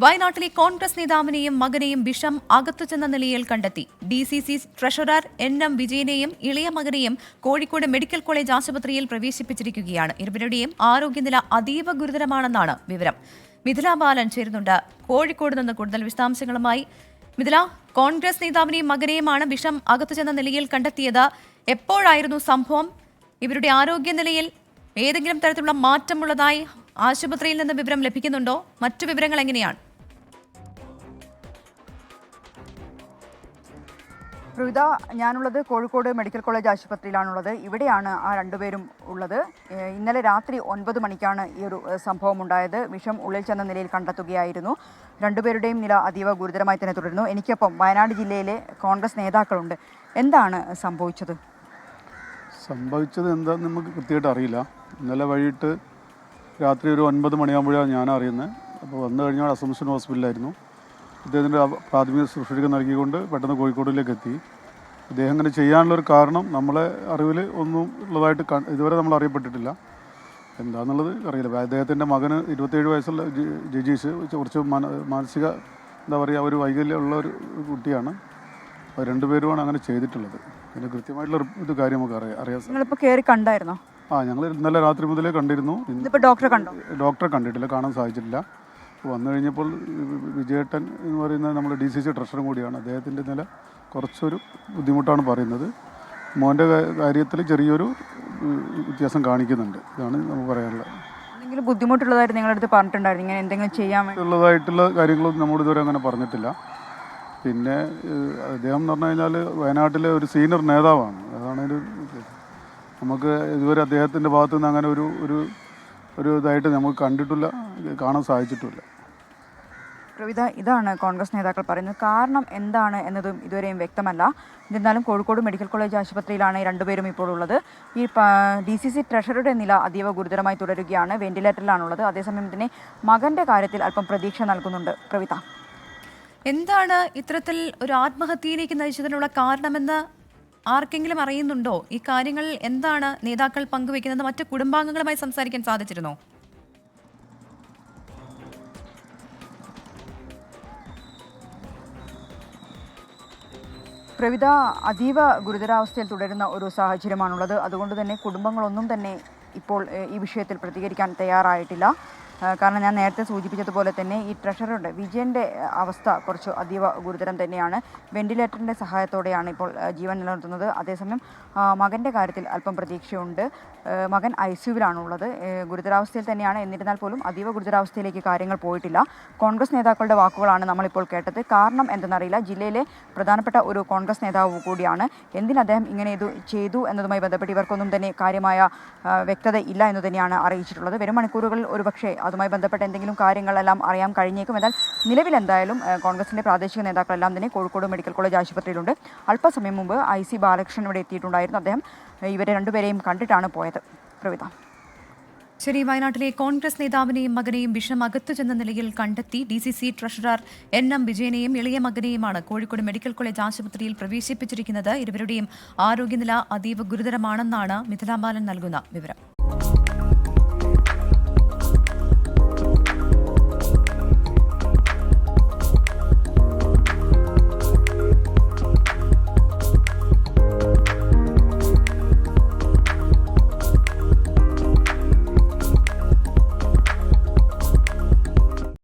വയനാട്ടിലെ കോൺഗ്രസ് നേതാവിനെയും മകനെയും വിഷം അകത്തുചെന്ന നിലയിൽ കണ്ടെത്തി. DCC ട്രഷറർ NM വിജയനെയും ഇളയ മകനെയും കോഴിക്കോട് മെഡിക്കൽ കോളേജ് ആശുപത്രിയിൽ പ്രവേശിപ്പിച്ചിരിക്കുകയാണ്. ഇരുവരുടെയും ആരോഗ്യനില അതീവ ഗുരുതരമാണെന്നാണ് വിവരം. മിഥില ബാലൻ ചേരുന്നുണ്ട് കോഴിക്കോട് നിന്ന് കൂടുതൽ വിശദാംശങ്ങളുമായി. മിഥില, കോൺഗ്രസ് നേതാവിനെയും മകനെയുമാണ് വിഷം അകത്തുചെന്ന നിലയിൽ കണ്ടെത്തിയത്. എപ്പോഴായിരുന്നു സംഭവം? ഇവരുടെ ആരോഗ്യനിലയിൽ ഏതെങ്കിലും തരത്തിലുള്ള മാറ്റമുള്ളതായി ആശുപത്രിയിൽ നിന്ന് വിവരം ലഭിക്കുന്നുണ്ടോ? മറ്റു വിവരങ്ങൾ എങ്ങനെയാണ്? ൃത, ഞാനുള്ളത് കോഴിക്കോട് മെഡിക്കൽ കോളേജ് ആശുപത്രിയിലാണുള്ളത്. ഇവിടെയാണ് ആ രണ്ടുപേരും ഉള്ളത്. ഇന്നലെ രാത്രി 9 മണിക്കാണ് ഈ ഒരു സംഭവം ഉണ്ടായത്. വിഷം ഉള്ളിൽ ചെന്ന നിലയിൽ കണ്ടെത്തുകയായിരുന്നു. രണ്ടുപേരുടെയും നില അതീവ ഗുരുതരമായി തന്നെ തുടരുന്നു. എനിക്കൊപ്പം വയനാട് ജില്ലയിലെ കോൺഗ്രസ് നേതാക്കളുണ്ട്. എന്താണ് സംഭവിച്ചത് എന്താണെന്ന് നമുക്ക് കൃത്യമായിട്ട് അറിയില്ല. ഇന്നലെ വൈകിട്ട് രാത്രി ഒരു 9 മണിയാകുമ്പോഴാണ് ഞാൻ അറിയുന്നത്. അപ്പോൾ വന്നു കഴിഞ്ഞാൽ അസംഷൻ ഹോസ്പിറ്റലായിരുന്നു. അദ്ദേഹത്തിൻ്റെ പ്രാഥമിക ശുശ്രൂഷയ്ക്ക് നൽകിക്കൊണ്ട് പെട്ടെന്ന് കോഴിക്കോടിലേക്ക് എത്തി. അദ്ദേഹം അങ്ങനെ ചെയ്യാനുള്ളൊരു കാരണം നമ്മളെ അറിവിൽ ഒന്നും ഉള്ളതായിട്ട് ഇതുവരെ നമ്മൾ അറിയപ്പെട്ടിട്ടില്ല. എന്താണെന്നുള്ളത് അറിയില്ല. അദ്ദേഹത്തിൻ്റെ മകന് 27 വയസ്സുള്ള ജജീഷ് കുറച്ച് മാനസിക ഒരു വൈകല്യമുള്ള ഒരു കുട്ടിയാണ്. അത് രണ്ടുപേരുമാണ് അങ്ങനെ ചെയ്തിട്ടുള്ളത്. പിന്നെ കൃത്യമായിട്ടുള്ള ഇത് കാര്യം നമുക്ക് അറിയാം. നിങ്ങളിപ്പോൾ കയറി കണ്ടായിരുന്നോ? ഞങ്ങൾ ഇന്നലെ രാത്രി മുതലേ കണ്ടിരുന്നു. ഇന്നിപ്പോൾ ഡോക്ടറെ കണ്ടോ? ഡോക്ടറെ കണ്ടിട്ടില്ല, കാണാൻ സാധിച്ചിട്ടില്ല. വന്നു കഴിഞ്ഞപ്പോൾ വിജയേട്ടൻ എന്ന് പറയുന്നത് നമ്മുടെ DCC ട്രഷറും കൂടിയാണ്. അദ്ദേഹത്തിൻ്റെ നില കുറച്ചൊരു ബുദ്ധിമുട്ടാണ് പറയുന്നത്. മോൻ്റെ കാര്യത്തിൽ ചെറിയൊരു വ്യത്യാസം കാണിക്കുന്നുണ്ട്. ഇതാണ് നമുക്ക് പറയാനുള്ളത്. എന്തെങ്കിലും ബുദ്ധിമുട്ടുള്ളതായിട്ട് നിങ്ങളുടെ അടുത്ത് പറഞ്ഞിട്ടുണ്ടായിരുന്നു? ഇങ്ങനെ എന്തെങ്കിലും ചെയ്യാൻ ഉള്ളതായിട്ടുള്ള കാര്യങ്ങളൊന്നും നമ്മൾ ഇതുവരെ അങ്ങനെ പറഞ്ഞിട്ടില്ല. പിന്നെ അദ്ദേഹം എന്ന് പറഞ്ഞു കഴിഞ്ഞാൽ വയനാട്ടിലെ ഒരു സീനിയർ നേതാവാണ്. അതാണ് നമുക്ക് ഇതുവരെ അദ്ദേഹത്തിൻ്റെ ഭാഗത്തു നിന്ന് അങ്ങനെ ഒരു ഇതായിട്ട് നമുക്ക് കണ്ടിട്ടില്ല, കാണാൻ സാധിച്ചിട്ടില്ല. പ്രവിത, ഇതാണ് കോൺഗ്രസ് നേതാക്കൾ പറയുന്നത്. കാരണം എന്താണ് എന്നതും ഇതുവരെയും വ്യക്തമല്ല. എന്നിരുന്നാലും കോഴിക്കോട് മെഡിക്കൽ കോളേജ് ആശുപത്രിയിലാണ് രണ്ടുപേരും ഇപ്പോൾ ഉള്ളത്. ഈ DCC ട്രഷറുടെ നില അതീവ ഗുരുതരമായി തുടരുകയാണ്. വെന്റിലേറ്ററിലാണുള്ളത്. അതേസമയം തന്നെ മകൻ്റെ കാര്യത്തിൽ അല്പം പ്രതീക്ഷ നൽകുന്നുണ്ട്. പ്രവിത, എന്താണ് ഇത്തരത്തിൽ ഒരു ആത്മഹത്യയിലേക്ക് നയിച്ചതിനുള്ള കാരണമെന്ന് ആർക്കെങ്കിലും അറിയുന്നുണ്ടോ? ഈ കാര്യങ്ങൾ എന്താണ് നേതാക്കൾ പങ്കുവെക്കുന്നത്? മറ്റ് കുടുംബാംഗങ്ങളുമായി സംസാരിക്കാൻ സാധിച്ചിരുന്നോ? പ്രവിത, അതീവ ഗുരുതരാവസ്ഥയിൽ തുടരുന്ന ഒരു സാഹചര്യമാണുള്ളത്. അതുകൊണ്ട് തന്നെ കുടുംബങ്ങളൊന്നും തന്നെ ഇപ്പോൾ ഈ വിഷയത്തിൽ പ്രതികരിക്കാൻ തയ്യാറായിട്ടില്ല. കാരണം ഞാൻ നേരത്തെ സൂചിപ്പിച്ചതുപോലെ തന്നെ ഈ ട്രഷറുടെ വിജയൻ്റെ അവസ്ഥ കുറച്ച് അതീവ ഗുരുതരം തന്നെയാണ്. വെന്റിലേറ്ററിൻ്റെ സഹായത്തോടെയാണ് ഇപ്പോൾ ജീവൻ നിലനിർത്തുന്നത്. അതേസമയം മകൻ്റെ കാര്യത്തിൽ അല്പം പ്രതീക്ഷയുണ്ട്. മകൻ ICUവിലാണുള്ളത്. ഗുരുതരാവസ്ഥയിൽ തന്നെയാണ്. എന്നിരുന്നാൽ പോലും അതീവ ഗുരുതരാവസ്ഥയിലേക്ക് കാര്യങ്ങൾ പോയിട്ടില്ല. കോൺഗ്രസ് നേതാക്കളുടെ വാക്കുകളാണ് നമ്മളിപ്പോൾ കേട്ടത്. കാരണം എന്തെന്നറിയില്ല. ജില്ലയിലെ പ്രധാനപ്പെട്ട ഒരു കോൺഗ്രസ് നേതാവ് കൂടിയാണ്. എന്തിന് അദ്ദേഹം ഇങ്ങനെ ഇത് ചെയ്തു എന്നതുമായി ബന്ധപ്പെട്ട് ഇവർക്കൊന്നും തന്നെ കാര്യമായ വ്യക്തത ഇല്ല എന്ന് തന്നെയാണ് അറിയിച്ചിട്ടുള്ളത്. വരും മണിക്കൂറുകളിൽ ഒരുപക്ഷെ അതുമായി ബന്ധപ്പെട്ട എന്തെങ്കിലും കാര്യങ്ങളെല്ലാം അറിയാൻ കഴിഞ്ഞേക്കും. എന്നാൽ നിലവിൽ എന്തായാലും കോൺഗ്രസിൻ്റെ പ്രാദേശിക നേതാക്കളെല്ലാം തന്നെ കോഴിക്കോട് മെഡിക്കൽ കോളേജ് ആശുപത്രിയിലുണ്ട്. അല്പസമയം മുമ്പ് IC ബാലകൃഷ്ണൻ ഇവിടെ എത്തിയിട്ടുണ്ടായിരുന്നു. അദ്ദേഹം ഇവരെ രണ്ടുപേരെയും കണ്ടിട്ടാണ് പോയത്. പ്രവിത, ശരി. വയനാട്ടിലെ കോൺഗ്രസ് നേതാവിനെയും മകനെയും വിഷം അകത്തുചെന്ന നിലയിൽ കണ്ടെത്തി. DCC ട്രഷറർ NM വിജയനെയും ഇളയ മകനെയുമാണ് കോഴിക്കോട് മെഡിക്കൽ കോളേജ് ആശുപത്രിയിൽ പ്രവേശിപ്പിച്ചിരിക്കുന്നത്. ഇരുവരുടെയും ആരോഗ്യനില അതീവ ഗുരുതരമാണെന്നാണ് മിഥില ബാലൻ നൽകുന്ന വിവരം.